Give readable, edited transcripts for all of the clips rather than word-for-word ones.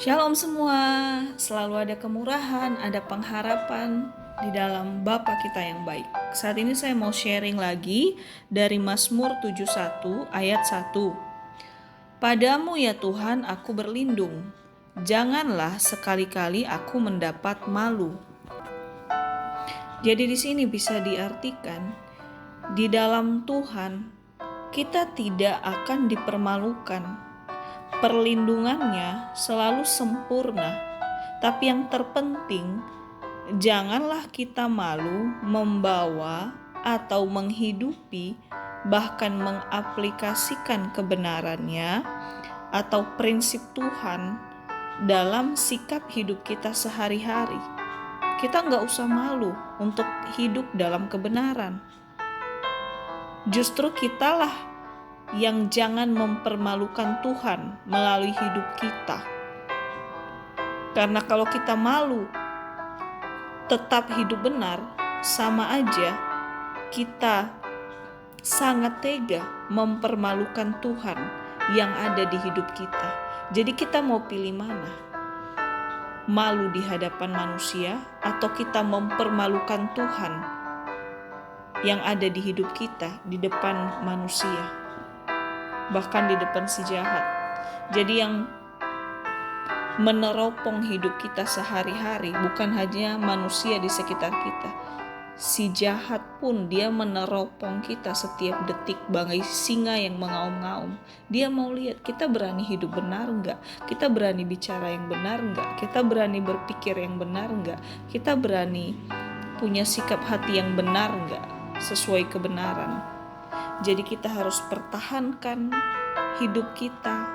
Shalom semua, selalu ada kemurahan, ada pengharapan di dalam Bapa kita yang baik. Saat ini saya mau sharing lagi dari Mazmur 71 ayat 1. Padamu ya Tuhan aku berlindung, janganlah sekali-kali aku mendapat malu. Jadi di sini bisa diartikan, di dalam Tuhan kita tidak akan dipermalukan. Perlindungannya selalu sempurna, tapi yang terpenting janganlah kita malu membawa atau menghidupi, bahkan mengaplikasikan kebenarannya atau prinsip Tuhan dalam sikap hidup kita sehari-hari. Kita nggak usah malu untuk hidup dalam kebenaran. Justru kitalah yang jangan mempermalukan Tuhan melalui hidup kita. Karena kalau kita malu tetap hidup benar, sama aja kita sangat tega mempermalukan Tuhan yang ada di hidup kita. Jadi kita mau pilih mana? Malu di hadapan manusia atau kita mempermalukan Tuhan yang ada di hidup kita di depan manusia, bahkan di depan si jahat. Jadi yang meneropong hidup kita sehari-hari bukan hanya manusia di sekitar kita. Si jahat pun dia meneropong kita setiap detik bagai singa yang mengaum-ngaum. Dia mau lihat kita berani hidup benar enggak? Kita berani bicara yang benar enggak? Kita berani berpikir yang benar enggak? Kita berani punya sikap hati yang benar enggak? Sesuai kebenaran. Jadi kita harus pertahankan hidup kita,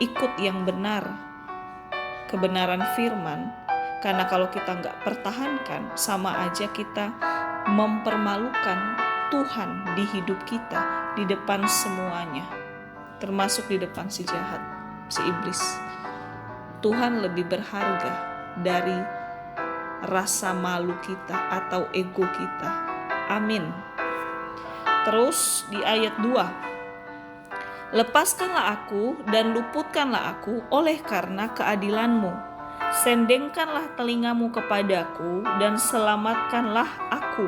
ikut yang benar, kebenaran firman. Karena kalau kita nggak pertahankan, sama aja kita mempermalukan Tuhan di hidup kita, di depan semuanya, termasuk di depan si jahat, si iblis. Tuhan lebih berharga dari rasa malu kita atau ego kita. Amin. Terus di ayat 2, lepaskanlah aku dan luputkanlah aku oleh karena keadilan-Mu. Sendengkanlah telingamu kepadaku dan selamatkanlah aku.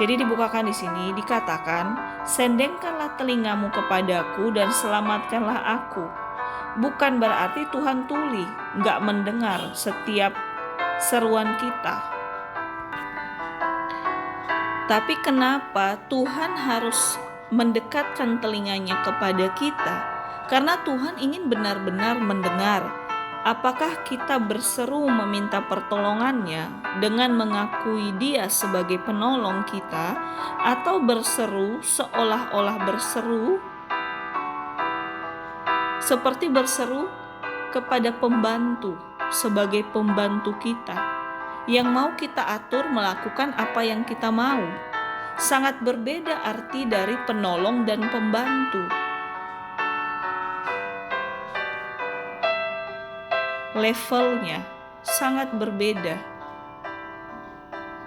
Jadi dibukakan di sini dikatakan, sendengkanlah telingamu kepadaku dan selamatkanlah aku. Bukan berarti Tuhan tuli, gak mendengar setiap seruan kita. Tapi kenapa Tuhan harus mendekatkan telinganya kepada kita? Karena Tuhan ingin benar-benar mendengar. Apakah kita berseru meminta pertolongannya dengan mengakui Dia sebagai penolong kita, atau berseru seolah-olah berseru seperti berseru kepada pembantu sebagai pembantu kita yang mau kita atur melakukan apa yang kita mau? Sangat berbeda arti dari penolong dan pembantu. Levelnya sangat berbeda.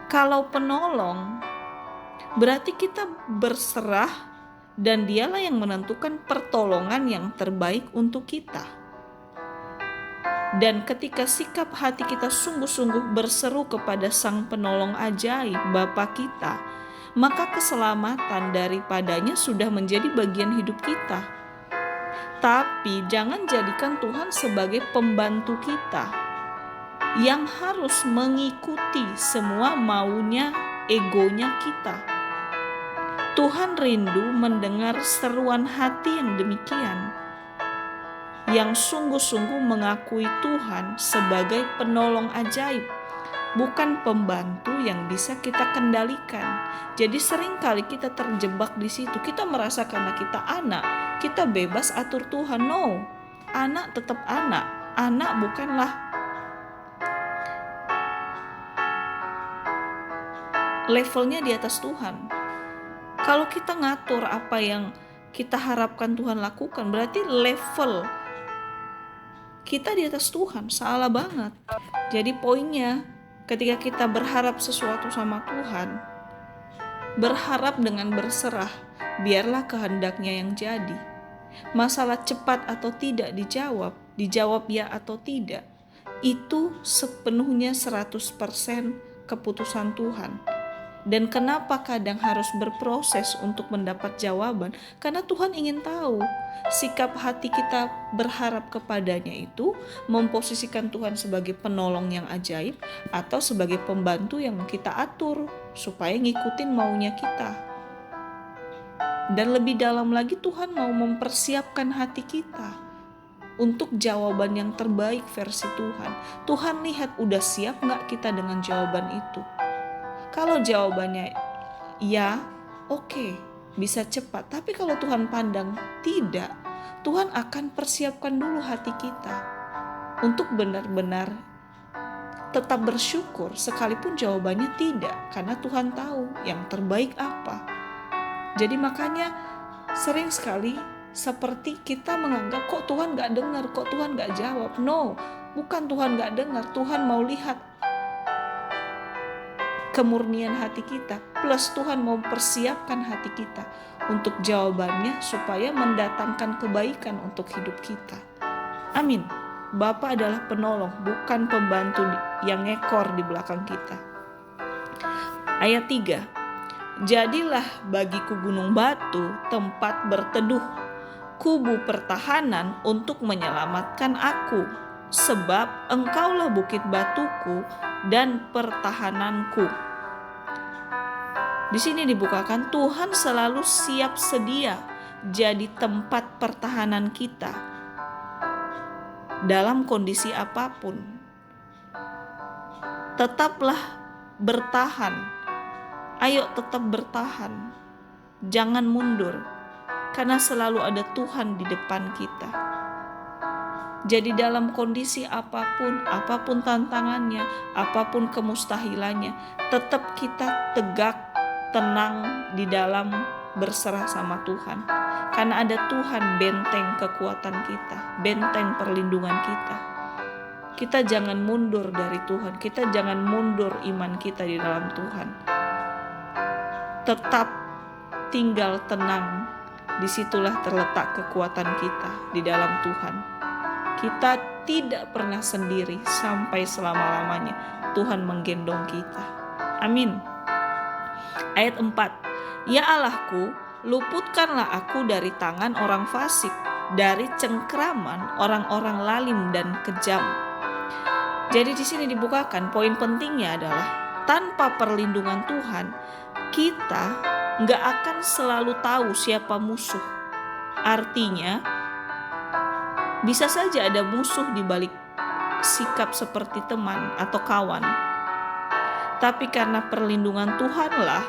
Kalau penolong, berarti kita berserah dan dialah yang menentukan pertolongan yang terbaik untuk kita. Dan ketika sikap hati kita sungguh-sungguh berseru kepada Sang Penolong ajaib, Bapa kita, maka keselamatan daripadanya sudah menjadi bagian hidup kita. Tapi jangan jadikan Tuhan sebagai pembantu kita yang harus mengikuti semua maunya, egonya kita. Tuhan rindu mendengar seruan hati yang demikian, yang sungguh-sungguh mengakui Tuhan sebagai penolong ajaib, bukan pembantu yang bisa kita kendalikan. Jadi seringkali kita terjebak di situ. Kita merasa karena kita anak, kita bebas atur Tuhan. No, anak tetap anak. Anak bukanlah levelnya di atas Tuhan. Kalau kita ngatur apa yang kita harapkan Tuhan lakukan, berarti level kita di atas Tuhan. Salah banget. Jadi poinnya, ketika kita berharap sesuatu sama Tuhan, berharap dengan berserah, biarlah kehendaknya yang jadi. Masalah cepat atau tidak dijawab dijawab ya atau tidak, itu sepenuhnya 100% keputusan Tuhan. Dan kenapa kadang harus berproses untuk mendapat jawaban? Karena Tuhan ingin tahu sikap hati kita berharap kepadanya itu memposisikan Tuhan sebagai penolong yang ajaib atau sebagai pembantu yang kita atur supaya ngikutin maunya kita. Dan lebih dalam lagi, Tuhan mau mempersiapkan hati kita untuk jawaban yang terbaik versi Tuhan. Tuhan lihat udah siap gak kita dengan jawaban itu. Kalau jawabannya ya, oke, bisa cepat. Tapi kalau Tuhan pandang tidak, Tuhan akan persiapkan dulu hati kita untuk benar-benar tetap bersyukur sekalipun jawabannya tidak, karena Tuhan tahu yang terbaik apa. Jadi makanya sering sekali seperti kita menganggap kok Tuhan gak dengar, kok Tuhan gak jawab. No, bukan Tuhan gak dengar, Tuhan mau lihat kemurnian hati kita, plus Tuhan mau persiapkan hati kita untuk jawabannya supaya mendatangkan kebaikan untuk hidup kita. Amin. Bapa adalah penolong, bukan pembantu yang ngekor di belakang kita. Ayat 3. Jadilah bagiku gunung batu tempat berteduh, kubu pertahanan untuk menyelamatkan aku, sebab engkaulah bukit batuku dan pertahananku. Di sini dibukakan Tuhan selalu siap sedia jadi tempat pertahanan kita dalam kondisi apapun. Tetaplah bertahan. Ayo tetap bertahan. Jangan mundur, karena selalu ada Tuhan di depan kita. Jadi dalam kondisi apapun tantangannya, apapun kemustahilannya, tetap kita tegak, tenang di dalam berserah sama Tuhan. Karena ada Tuhan benteng kekuatan kita, benteng perlindungan kita. Kita jangan mundur dari Tuhan, kita jangan mundur iman kita di dalam Tuhan. Tetap tinggal tenang, disitulah terletak kekuatan kita di dalam Tuhan. Kita tidak pernah sendiri sampai selama-lamanya. Tuhan menggendong kita. Amin. Ayat 4. Ya Allahku, luputkanlah aku dari tangan orang fasik, dari cengkraman orang-orang lalim dan kejam. Jadi di sini dibukakan poin pentingnya adalah tanpa perlindungan Tuhan, kita gak akan selalu tahu siapa musuh. Artinya, bisa saja ada musuh di balik sikap seperti teman atau kawan. Tapi karena perlindungan Tuhanlah,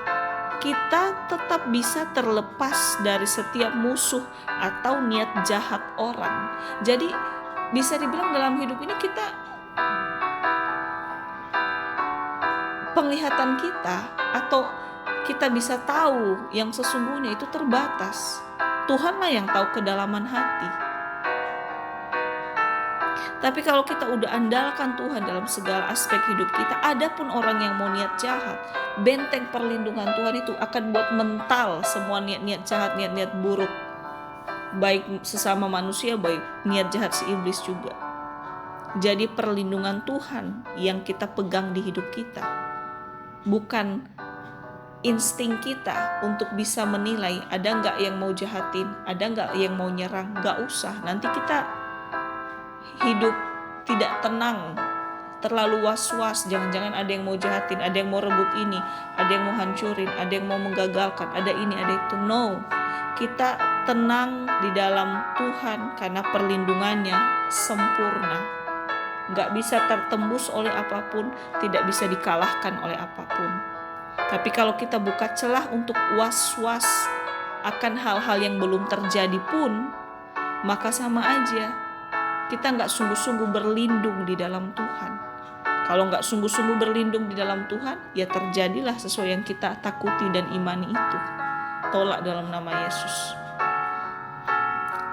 kita tetap bisa terlepas dari setiap musuh atau niat jahat orang. Jadi bisa dibilang dalam hidup ini kita, penglihatan kita atau kita bisa tahu yang sesungguhnya itu terbatas. Tuhanlah yang tahu kedalaman hati. Tapi kalau kita udah andalkan Tuhan dalam segala aspek hidup kita, ada pun orang yang mau niat jahat, benteng perlindungan Tuhan itu akan buat mental semua niat-niat jahat, niat-niat buruk, baik sesama manusia, baik niat jahat si iblis juga. Jadi perlindungan Tuhan yang kita pegang di hidup kita, bukan insting kita untuk bisa menilai ada gak yang mau jahatin, ada gak yang mau nyerang. Gak usah, nanti kita hidup tidak tenang, terlalu was-was, jangan-jangan ada yang mau jahatin, ada yang mau rebut ini, ada yang mau hancurin, ada yang mau menggagalkan, ada ini, ada itu. No, kita tenang di dalam Tuhan karena perlindungannya sempurna, gak bisa tertembus oleh apapun, tidak bisa dikalahkan oleh apapun. Tapi kalau kita buka celah untuk was-was akan hal-hal yang belum terjadi pun, maka sama aja kita gak sungguh-sungguh berlindung di dalam Tuhan. Kalau gak sungguh-sungguh berlindung di dalam Tuhan, ya terjadilah sesuai yang kita takuti dan imani itu. Tolak dalam nama Yesus.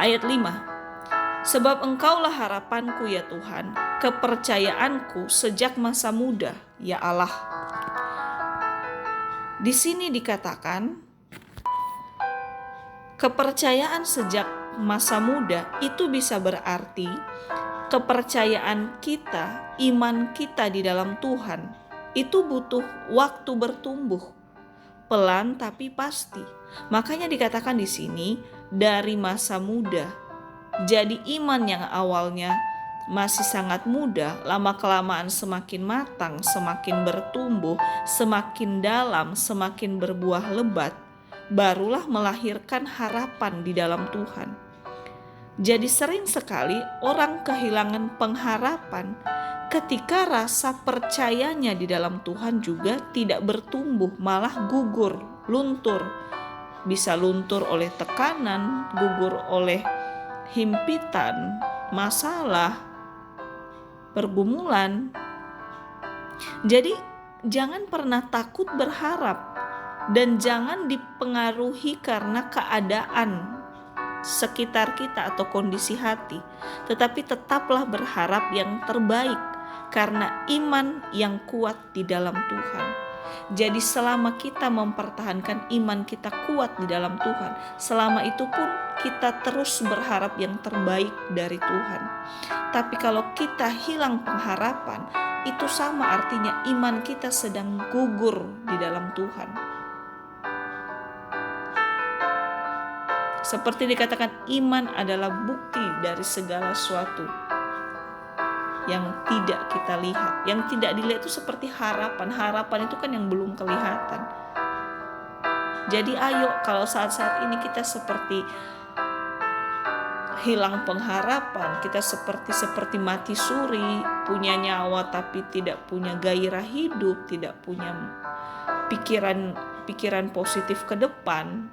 Ayat 5. Sebab engkaulah harapanku ya Tuhan, kepercayaanku sejak masa muda, ya Allah. Di sini dikatakan, kepercayaan sejak masa muda itu bisa berarti kepercayaan kita, iman kita di dalam Tuhan itu butuh waktu bertumbuh, pelan tapi pasti. Makanya dikatakan di sini dari masa muda. Jadi iman yang awalnya masih sangat muda, lama-kelamaan semakin matang, semakin bertumbuh, semakin dalam, semakin berbuah lebat, barulah melahirkan harapan di dalam Tuhan. Jadi sering sekali orang kehilangan pengharapan ketika rasa percayanya di dalam Tuhan juga tidak bertumbuh, malah gugur, luntur. Bisa luntur oleh tekanan, gugur oleh himpitan, masalah, pergumulan. Jadi jangan pernah takut berharap dan jangan dipengaruhi karena keadaan sekitar kita atau kondisi hati, tetapi tetaplah berharap yang terbaik karena iman yang kuat di dalam Tuhan. Jadi selama kita mempertahankan iman kita kuat di dalam Tuhan, selama itu pun kita terus berharap yang terbaik dari Tuhan. Tapi kalau kita hilang pengharapan, itu sama artinya iman kita sedang gugur di dalam Tuhan. Seperti dikatakan, iman adalah bukti dari segala sesuatu yang tidak kita lihat. Yang tidak dilihat itu seperti harapan. Harapan itu kan yang belum kelihatan. Jadi ayo, kalau saat-saat ini kita seperti hilang pengharapan, kita seperti mati suri, punya nyawa tapi tidak punya gairah hidup, tidak punya pikiran positif ke depan,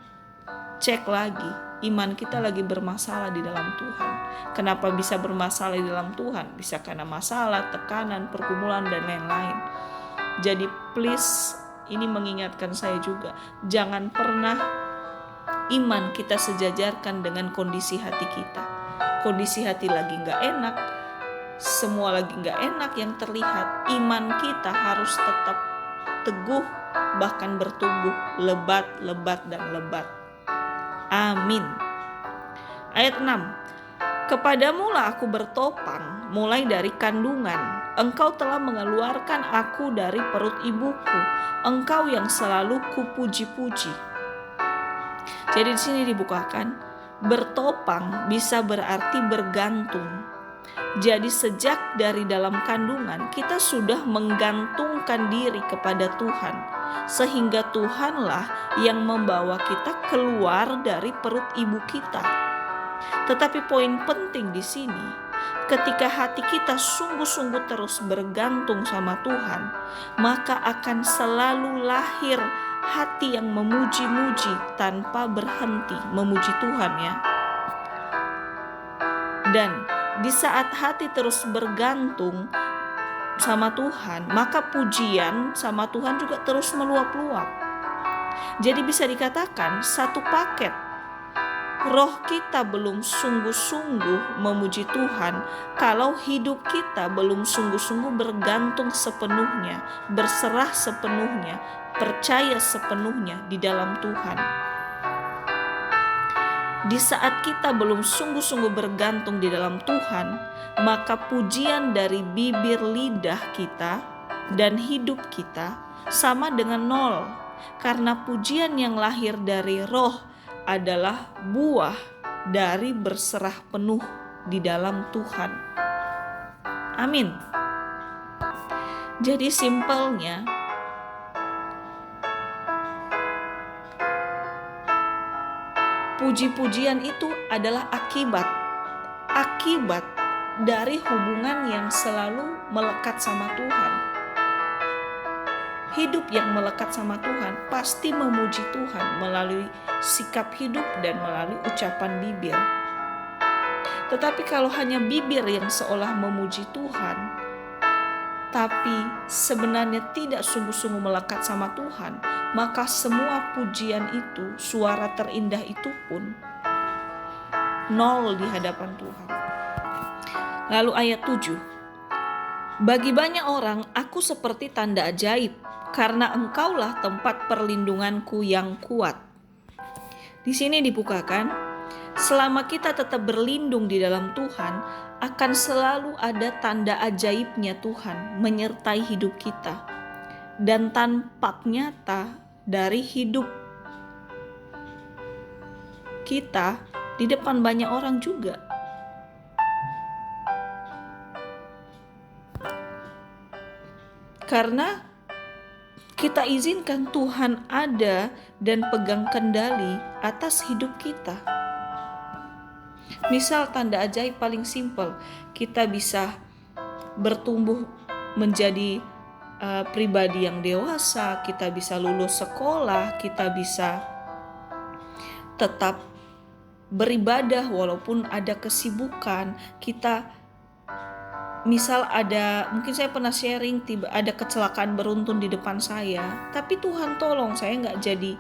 cek lagi, iman kita lagi bermasalah di dalam Tuhan. Kenapa bisa bermasalah di dalam Tuhan? Bisa karena masalah, tekanan, pergumulan, dan lain-lain. Jadi please, ini mengingatkan saya juga, jangan pernah iman kita sejajarkan dengan kondisi hati kita. Kondisi hati lagi gak enak, semua lagi gak enak yang terlihat, iman kita harus tetap teguh, bahkan bertumbuh lebat, dan lebat. Amin. Ayat 6. Kepadamulah aku bertopang mulai dari kandungan. Engkau telah mengeluarkan aku dari perut ibuku. Engkau yang selalu kupuji-puji. Jadi di sini dibukakan, bertopang bisa berarti bergantung. Jadi sejak dari dalam kandungan kita sudah menggantungkan diri kepada Tuhan, sehingga Tuhanlah yang membawa kita keluar dari perut ibu kita. Tetapi poin penting di sini, ketika hati kita sungguh-sungguh terus bergantung sama Tuhan, maka akan selalu lahir hati yang memuji-muji tanpa berhenti memuji Tuhan ya. Dan di saat hati terus bergantung sama Tuhan, maka pujian sama Tuhan juga terus meluap-luap. Jadi bisa dikatakan satu paket. Roh kita belum sungguh-sungguh memuji Tuhan kalau hidup kita belum sungguh-sungguh bergantung sepenuhnya, berserah sepenuhnya, percaya sepenuhnya di dalam Tuhan. Di saat kita belum sungguh-sungguh bergantung di dalam Tuhan, maka pujian dari bibir lidah kita dan hidup kita sama dengan nol. Karena pujian yang lahir dari roh adalah buah dari berserah penuh di dalam Tuhan. Amin. Jadi simpelnya, puji-pujian itu adalah akibat dari hubungan yang selalu melekat sama Tuhan. Hidup yang melekat sama Tuhan pasti memuji Tuhan melalui sikap hidup dan melalui ucapan bibir. Tetapi kalau hanya bibir yang seolah memuji Tuhan, tapi sebenarnya tidak sungguh-sungguh melekat sama Tuhan, maka semua pujian itu, suara terindah itu pun nol di hadapan Tuhan. Lalu ayat 7. Bagi banyak orang aku seperti tanda ajaib, karena engkaulah tempat perlindunganku yang kuat. Di sini dibukakan, Selama kita tetap berlindung di dalam Tuhan, akan selalu ada tanda ajaibnya Tuhan menyertai hidup kita dan tampak nyata dari hidup kita di depan banyak orang juga. Karena kita izinkan Tuhan ada dan pegang kendali atas hidup kita. Misal tanda ajaib paling simpel, kita bisa bertumbuh menjadi pribadi yang dewasa, kita bisa lulus sekolah, kita bisa tetap beribadah walaupun ada kesibukan. Kita misal mungkin saya pernah sharing, ada kecelakaan beruntun di depan saya, tapi Tuhan tolong saya nggak jadi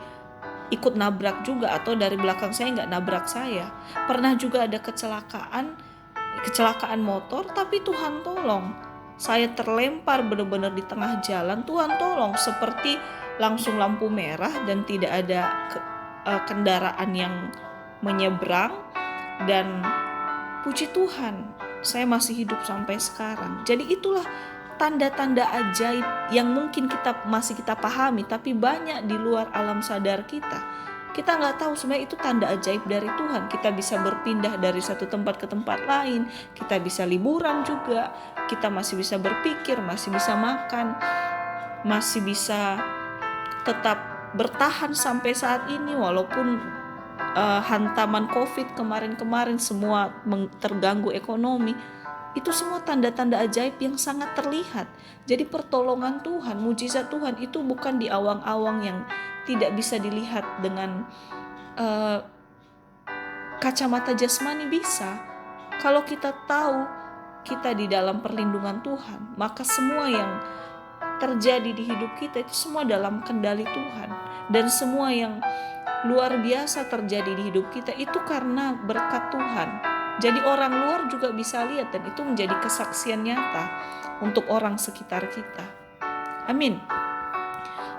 ikut nabrak juga, atau dari belakang saya nggak nabrak saya. Pernah juga ada kecelakaan motor, tapi Tuhan tolong. Saya terlempar benar-benar di tengah jalan, Tuhan tolong, seperti langsung lampu merah dan tidak ada kendaraan yang menyeberang, dan puji Tuhan saya masih hidup sampai sekarang. Jadi itulah tanda-tanda ajaib yang mungkin masih kita pahami, tapi banyak di luar alam sadar kita. Kita nggak tahu sebenarnya itu tanda ajaib dari Tuhan. Kita bisa berpindah dari satu tempat ke tempat lain, kita bisa liburan juga, kita masih bisa berpikir, masih bisa makan, masih bisa tetap bertahan sampai saat ini walaupun hantaman COVID kemarin semua terganggu ekonomi. Itu semua tanda-tanda ajaib yang sangat terlihat. Jadi pertolongan Tuhan, mujizat Tuhan itu bukan di awang-awang yang tidak bisa dilihat dengan kacamata jasmani. Bisa. Kalau kita tahu kita di dalam perlindungan Tuhan, maka semua yang terjadi di hidup kita itu semua dalam kendali Tuhan. Dan semua yang luar biasa terjadi di hidup kita itu karena berkat Tuhan. Jadi orang luar juga bisa lihat, dan itu menjadi kesaksian nyata untuk orang sekitar kita. Amin.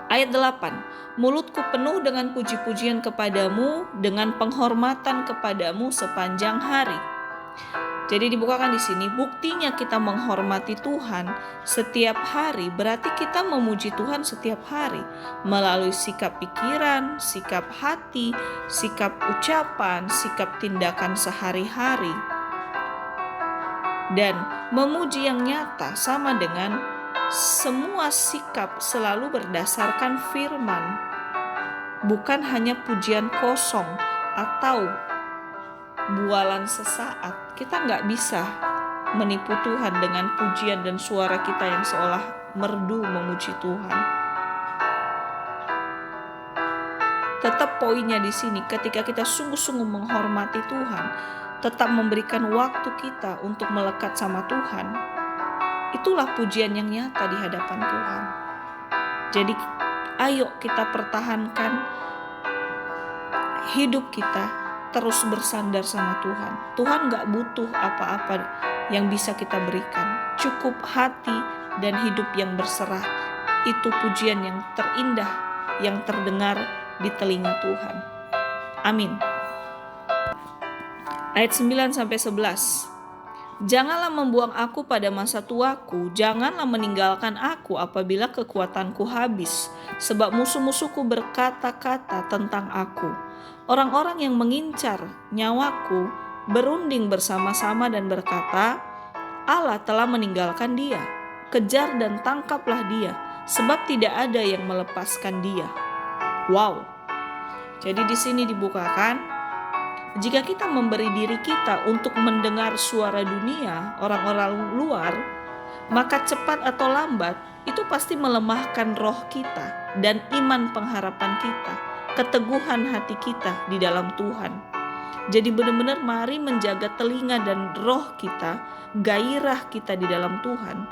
Ayat 8. Mulutku penuh dengan puji-pujian kepadamu, dengan penghormatan kepadamu sepanjang hari. Jadi dibukakan di sini, buktinya kita menghormati Tuhan setiap hari, berarti kita memuji Tuhan setiap hari melalui sikap pikiran, sikap hati, sikap ucapan, sikap tindakan sehari-hari. Dan memuji yang nyata sama dengan semua sikap selalu berdasarkan firman, bukan hanya pujian kosong atau bualan sesaat. Kita nggak bisa menipu Tuhan dengan pujian dan suara kita yang seolah merdu memuji Tuhan. Tetap poinnya di sini, ketika kita sungguh-sungguh menghormati Tuhan, tetap memberikan waktu kita untuk melekat sama Tuhan, itulah pujian yang nyata di hadapan Tuhan. Jadi ayo kita pertahankan hidup kita terus bersandar sama Tuhan. Tuhan gak butuh apa-apa yang bisa kita berikan. Cukup hati dan hidup yang berserah. Itu pujian yang terindah yang terdengar di telinga Tuhan. Amin. Ayat 9-11. Janganlah membuang aku pada masa tuaku, janganlah meninggalkan aku apabila kekuatanku habis, sebab musuh-musuhku berkata-kata tentang aku. Orang-orang yang mengincar nyawaku berunding bersama-sama dan berkata, Allah telah meninggalkan dia. Kejar dan tangkaplah dia, sebab tidak ada yang melepaskan dia. Wow. Jadi di sini dibukakan, jika kita memberi diri kita untuk mendengar suara dunia, orang-orang luar, maka cepat atau lambat itu pasti melemahkan roh kita dan iman pengharapan kita, keteguhan hati kita di dalam Tuhan. Jadi benar-benar mari menjaga telinga dan roh kita, gairah kita di dalam Tuhan,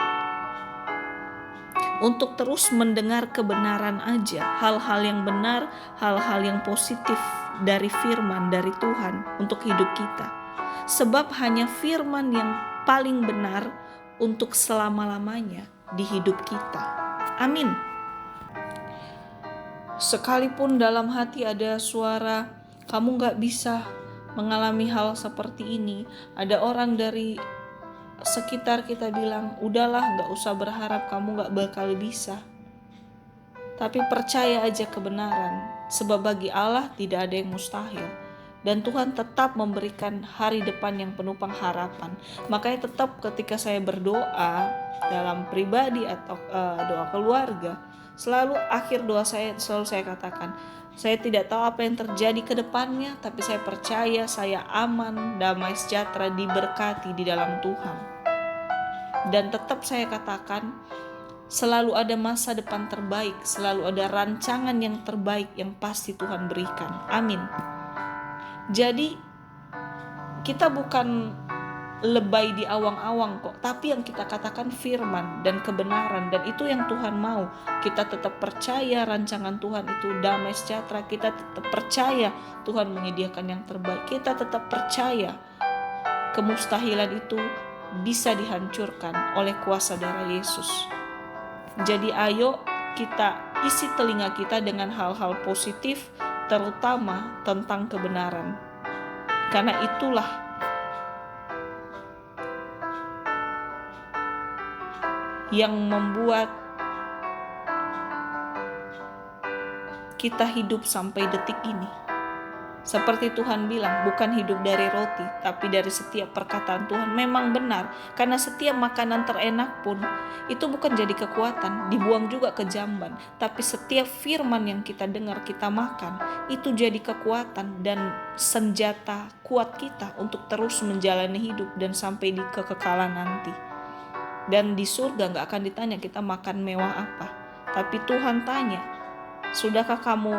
untuk terus mendengar kebenaran aja, hal-hal yang benar, hal-hal yang positif dari firman dari Tuhan untuk hidup kita. Sebab hanya firman yang paling benar untuk selama-lamanya di hidup kita. Amin. Sekalipun dalam hati ada suara, kamu gak bisa, mengalami hal seperti ini. Ada orang dari sekitar kita bilang, udahlah, gak usah berharap, kamu gak bakal bisa. Tapi percaya aja kebenaran, sebab bagi Allah tidak ada yang mustahil. Dan Tuhan tetap memberikan hari depan yang penuh pengharapan. Makanya tetap ketika saya berdoa dalam pribadi atau doa keluarga, selalu akhir doa saya selalu saya katakan, saya tidak tahu apa yang terjadi ke depannya, tapi saya percaya saya aman, damai, sejahtera, diberkati di dalam Tuhan. Dan tetap saya katakan, selalu ada masa depan terbaik, selalu ada rancangan yang terbaik yang pasti Tuhan berikan. Amin. Jadi kita bukan lebay di awang-awang kok, tapi yang kita katakan firman dan kebenaran, dan itu yang Tuhan mau. Kita tetap percaya rancangan Tuhan itu damai sejahtera, kita tetap percaya Tuhan menyediakan yang terbaik, kita tetap percaya kemustahilan itu bisa dihancurkan oleh kuasa darah Yesus. Jadi ayo kita isi telinga kita dengan hal-hal positif, terutama tentang kebenaran. Karena itulah yang membuat kita hidup sampai detik ini. Seperti Tuhan bilang, bukan hidup dari roti, tapi dari setiap perkataan Tuhan. Memang benar, karena setiap makanan terenak pun itu bukan jadi kekuatan, dibuang juga ke jamban. Tapi setiap firman yang kita dengar, kita makan, itu jadi kekuatan dan senjata kuat kita untuk terus menjalani hidup dan sampai di kekekalan nanti. Dan di surga gak akan ditanya kita makan mewah apa, tapi Tuhan tanya, sudahkah kamu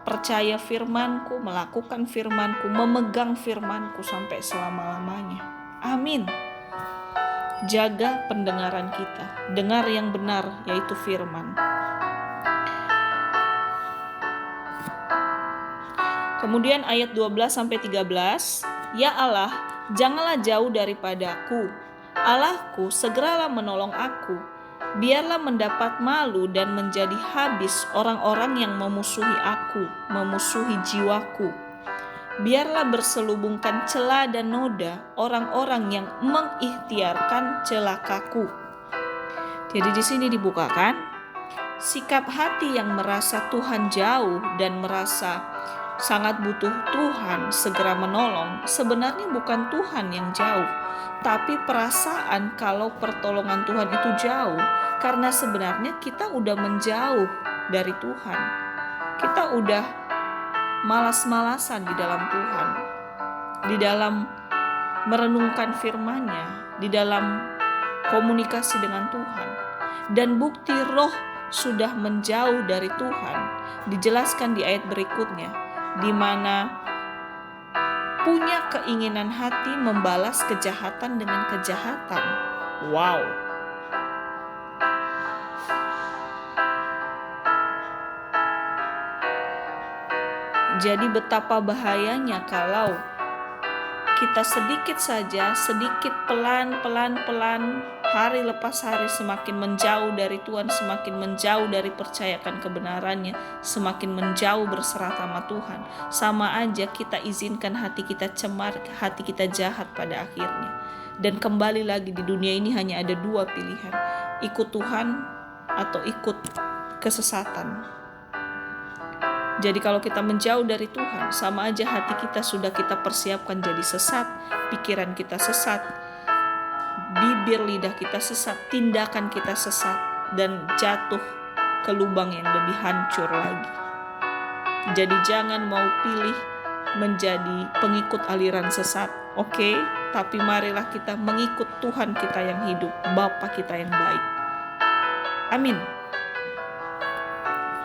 percaya firmanku, melakukan firmanku, memegang firmanku sampai selama-lamanya. Amin. Jaga pendengaran kita, dengar yang benar, yaitu firman. Kemudian ayat 12-13, Ya Allah, janganlah jauh daripadaku. Allahku, segeralah menolong aku. Biarlah mendapat malu dan menjadi habis orang-orang yang memusuhi aku, memusuhi jiwaku. Biarlah berselubungkan celah dan noda orang-orang yang mengikhtiarkan celakaku. Jadi di sini dibukakan sikap hati yang merasa Tuhan jauh dan merasa sangat butuh Tuhan segera menolong. Sebenarnya bukan Tuhan yang jauh, tapi perasaan kalau pertolongan Tuhan itu jauh. Karena sebenarnya kita udah menjauh dari Tuhan. Kita udah malas-malasan di dalam Tuhan, di dalam merenungkan firman-Nya, di dalam komunikasi dengan Tuhan. Dan bukti roh sudah menjauh dari Tuhan dijelaskan di ayat berikutnya, di mana punya keinginan hati membalas kejahatan dengan kejahatan. Wow. Jadi betapa bahayanya kalau kita sedikit saja, sedikit pelan, hari lepas hari semakin menjauh dari Tuhan, semakin menjauh dari percayakan kebenarannya, semakin menjauh berserah sama Tuhan. Sama aja kita izinkan hati kita cemar, hati kita jahat pada akhirnya. Dan kembali lagi di dunia ini hanya ada dua pilihan, ikut Tuhan atau ikut kesesatan. Jadi kalau kita menjauh dari Tuhan, sama aja hati kita sudah kita persiapkan jadi sesat, pikiran kita sesat, bibir lidah kita sesat, tindakan kita sesat, dan jatuh ke lubang yang lebih hancur lagi. Jadi jangan mau pilih menjadi pengikut aliran sesat, oke? Tapi marilah kita mengikut Tuhan kita yang hidup, Bapa kita yang baik. Amin.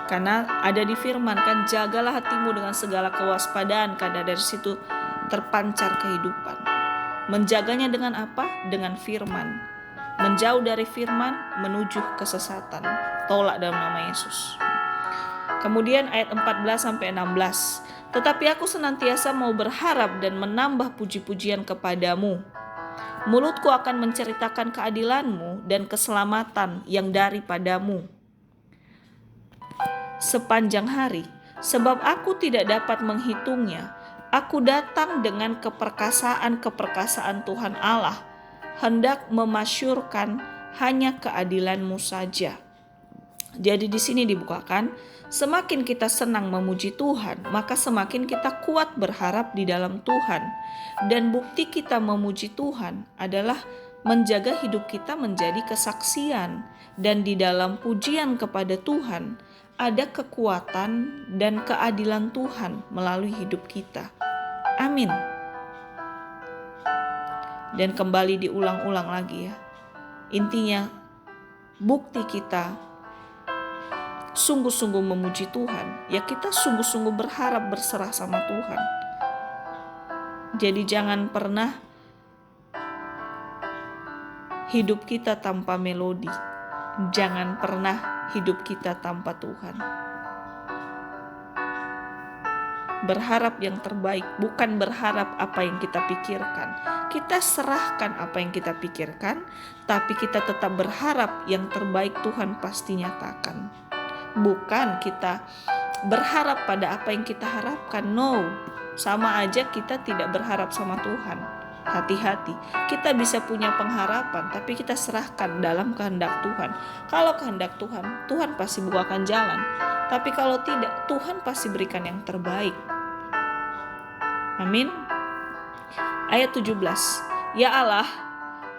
Karena ada di firman kan, jagalah hatimu dengan segala kewaspadaan, karena dari situ terpancar kehidupan. Menjaganya dengan apa? Dengan firman. Menjauh dari firman menuju kesesatan. Tolak dalam nama Yesus. Kemudian ayat 14-16. Tetapi aku senantiasa mau berharap dan menambah puji-pujian kepadamu. Mulutku akan menceritakan keadilanmu dan keselamatan yang daripadamu sepanjang hari, sebab aku tidak dapat menghitungnya. Aku datang dengan keperkasaan Tuhan Allah, hendak memasyurkan hanya keadilan-Mu saja. Jadi di sini dibukakan, semakin kita senang memuji Tuhan, maka semakin kita kuat berharap di dalam Tuhan. Dan bukti kita memuji Tuhan adalah menjaga hidup kita menjadi kesaksian. Dan di dalam pujian kepada Tuhan, ada kekuatan dan keadilan Tuhan melalui hidup kita. Amin. Dan kembali diulang-ulang lagi ya. Intinya, bukti kita sungguh-sungguh memuji Tuhan, ya kita sungguh-sungguh berharap berserah sama Tuhan. Jadi jangan pernah hidup kita tanpa melodi. Jangan pernah hidup kita tanpa Tuhan. Berharap yang terbaik, bukan berharap apa yang kita pikirkan. Kita serahkan apa yang kita pikirkan, tapi kita tetap berharap yang terbaik Tuhan pasti nyatakan. Bukan kita berharap pada apa yang kita harapkan. No, sama aja kita tidak berharap sama Tuhan. Hati-hati, kita bisa punya pengharapan, tapi kita serahkan dalam kehendak Tuhan. Kalau kehendak Tuhan, Tuhan pasti bukakan jalan. Tapi kalau tidak, Tuhan pasti berikan yang terbaik. Amin. Ayat 17. Ya Allah,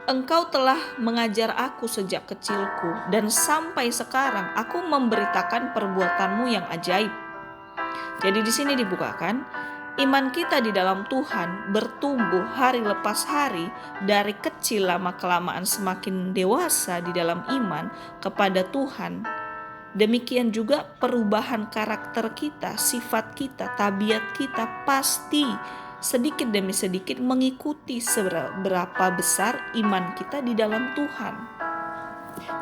Engkau telah mengajar aku sejak kecilku, dan sampai sekarang aku memberitakan perbuatan-Mu yang ajaib. Jadi di sini dibukakan, iman kita di dalam Tuhan bertumbuh hari lepas hari, dari kecil lama-kelamaan semakin dewasa di dalam iman kepada Tuhan. Demikian juga perubahan karakter kita, sifat kita, tabiat kita pasti sedikit demi sedikit mengikuti seberapa besar iman kita di dalam Tuhan.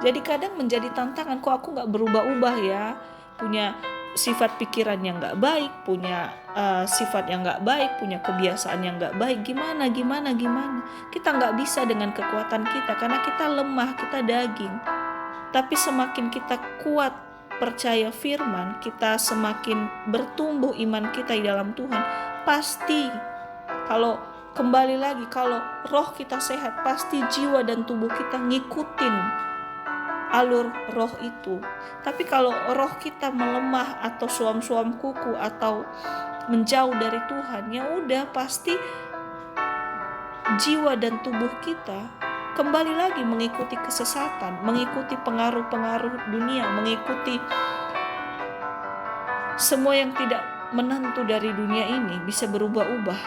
Jadi kadang menjadi tantangan, kok aku gak berubah-ubah ya, punya sifat pikiran yang gak baik, punya sifat yang gak baik, punya kebiasaan yang gak baik, gimana. Kita gak bisa dengan kekuatan kita, karena kita lemah, kita daging. Tapi semakin kita kuat percaya firman, kita semakin bertumbuh iman kita di dalam Tuhan. Pasti kalau kembali lagi, kalau roh kita sehat, pasti jiwa dan tubuh kita ngikutin alur roh itu. Tapi kalau roh kita melemah atau suam-suam kuku atau menjauh dari Tuhan, ya udah pasti jiwa dan tubuh kita kembali lagi mengikuti kesesatan, mengikuti pengaruh-pengaruh dunia, mengikuti semua yang tidak menentu dari dunia ini bisa berubah-ubah.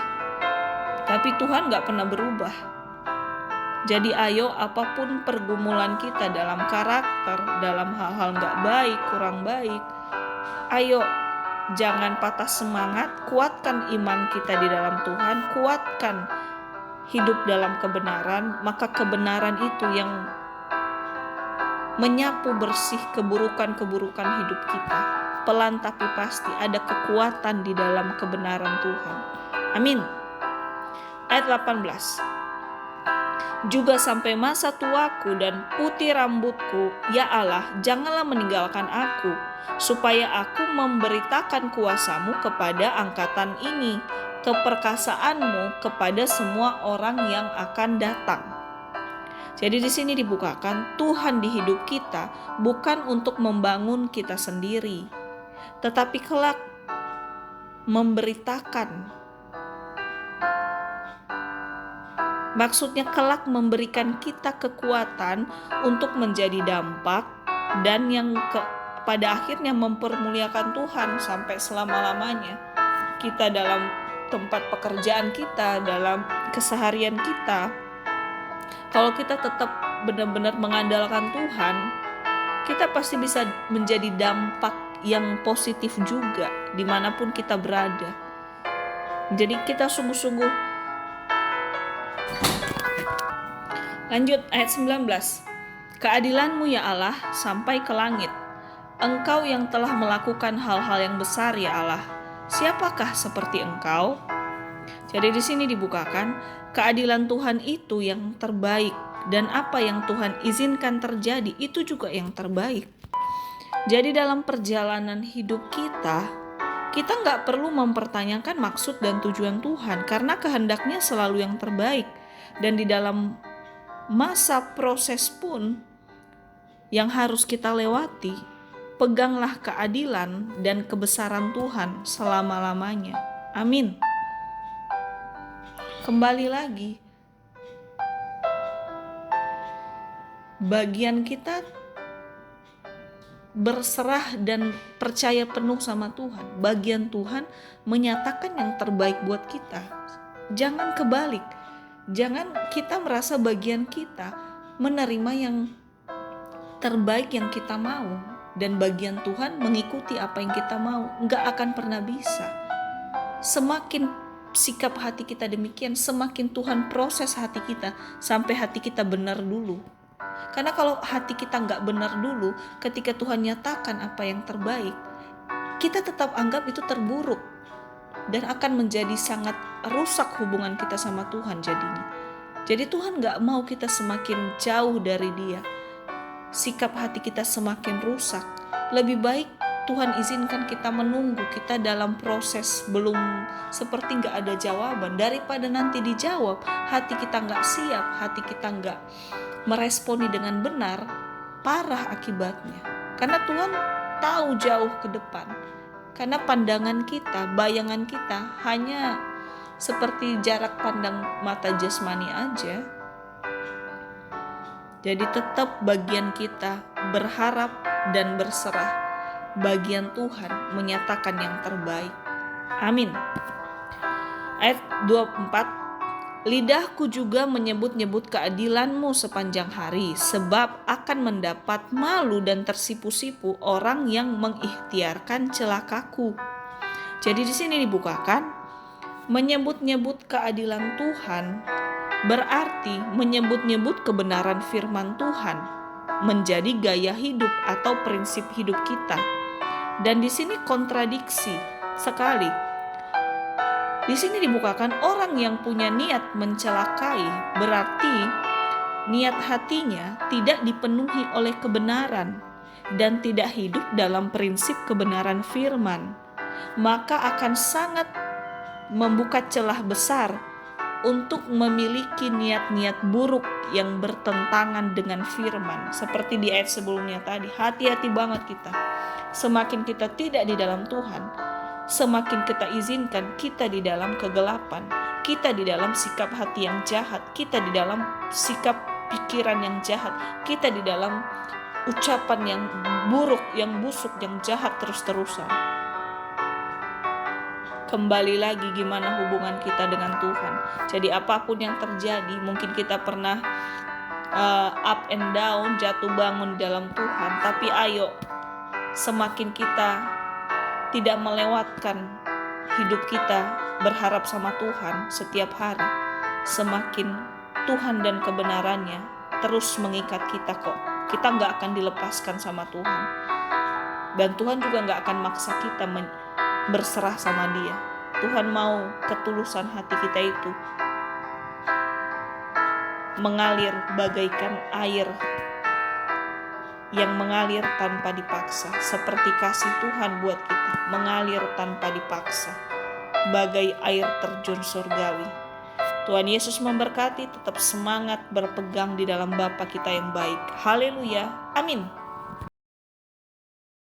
Tapi Tuhan gak pernah berubah. Jadi ayo, apapun pergumulan kita dalam karakter, dalam hal-hal gak baik, kurang baik, ayo jangan patah semangat, kuatkan iman kita di dalam Tuhan, kuatkan hidup dalam kebenaran, maka kebenaran itu yang menyapu bersih keburukan-keburukan hidup kita. Pelan tapi pasti ada kekuatan di dalam kebenaran Tuhan. Amin. Ayat 18. Juga sampai masa tuaku dan putih rambutku, ya Allah, janganlah meninggalkan aku, supaya aku memberitakan kuasa-Mu kepada angkatan ini, keperkasaan-Mu kepada semua orang yang akan datang. Jadi di sini dibukakan, Tuhan di hidup kita bukan untuk membangun kita sendiri, tetapi kelak memberitakan. Maksudnya kelak memberikan kita kekuatan untuk menjadi dampak dan yang pada akhirnya mempermuliakan Tuhan sampai selama-lamanya. Kita dalam tempat pekerjaan kita, dalam keseharian kita, kalau kita tetap benar-benar mengandalkan Tuhan, kita pasti bisa menjadi dampak yang positif juga dimanapun kita berada. Jadi kita sungguh-sungguh. Lanjut ayat 19. Keadilan-Mu ya Allah sampai ke langit. Engkau yang telah melakukan hal-hal yang besar ya Allah. Siapakah seperti Engkau? Jadi di sini dibukakan, keadilan Tuhan itu yang terbaik, dan apa yang Tuhan izinkan terjadi itu juga yang terbaik. Jadi dalam perjalanan hidup kita, Kita nggak perlu mempertanyakan maksud dan tujuan Tuhan, karena kehendaknya selalu yang terbaik. Dan di dalam masa proses pun yang harus kita lewati, peganglah keadilan dan kebesaran Tuhan selama-lamanya. Amin. Kembali lagi, bagian kita berserah dan percaya penuh sama Tuhan. Bagian Tuhan menyatakan yang terbaik buat kita. Jangan kebalik. Jangan kita merasa bagian kita menerima yang terbaik yang kita mau, dan bagian Tuhan mengikuti apa yang kita mau. Nggak akan pernah bisa. Semakin sikap hati kita demikian, semakin Tuhan proses hati kita sampai hati kita benar dulu. Karena kalau hati kita nggak benar dulu, ketika Tuhan nyatakan apa yang terbaik, kita tetap anggap itu terburuk, dan akan menjadi sangat rusak hubungan kita sama Tuhan jadinya. Jadi Tuhan nggak mau kita semakin jauh dari Dia, sikap hati kita semakin rusak. Lebih baik Tuhan izinkan kita menunggu, kita dalam proses belum seperti nggak ada jawaban, daripada nanti dijawab, hati kita nggak siap, hati kita nggak meresponi dengan benar, parah akibatnya. Karena Tuhan tahu jauh ke depan. Karena pandangan kita, bayangan kita hanya seperti jarak pandang mata jasmani aja. Jadi tetap bagian kita berharap dan berserah. Bagian Tuhan menyatakan yang terbaik. Amin. Ayat 24. Lidahku juga menyebut-nyebut keadilan-Mu sepanjang hari, sebab akan mendapat malu dan tersipu-sipu orang yang mengikhtiarkan celakaku. Jadi di sini dibukakan, menyebut-nyebut keadilan Tuhan berarti menyebut-nyebut kebenaran firman Tuhan menjadi gaya hidup atau prinsip hidup kita. Dan di sini kontradiksi sekali. Di sini dibukakan orang yang punya niat mencelakai, berarti niat hatinya tidak dipenuhi oleh kebenaran dan tidak hidup dalam prinsip kebenaran firman, maka akan sangat membuka celah besar untuk memiliki niat-niat buruk yang bertentangan dengan firman. Seperti di ayat sebelumnya tadi, hati-hati banget kita. Semakin kita tidak di dalam Tuhan, semakin kita izinkan kita di dalam kegelapan, kita di dalam sikap hati yang jahat, kita di dalam sikap pikiran yang jahat, kita di dalam ucapan yang buruk, yang busuk, yang jahat terus-terusan. Kembali lagi gimana hubungan kita dengan Tuhan. Jadi apapun yang terjadi, mungkin kita pernah up and down, jatuh bangun di dalam Tuhan, tapi ayo, semakin kita tidak melewatkan hidup kita berharap sama Tuhan setiap hari, semakin Tuhan dan kebenarannya terus mengikat kita kok. Kita gak akan dilepaskan sama Tuhan. Dan Tuhan juga gak akan maksa kita berserah sama Dia. Tuhan mau ketulusan hati kita itu mengalir bagaikan air yang mengalir tanpa dipaksa, seperti kasih Tuhan buat kita, mengalir tanpa dipaksa, bagai air terjun surgawi. Tuhan Yesus memberkati, tetap semangat berpegang di dalam Bapa kita yang baik. Haleluya, amin.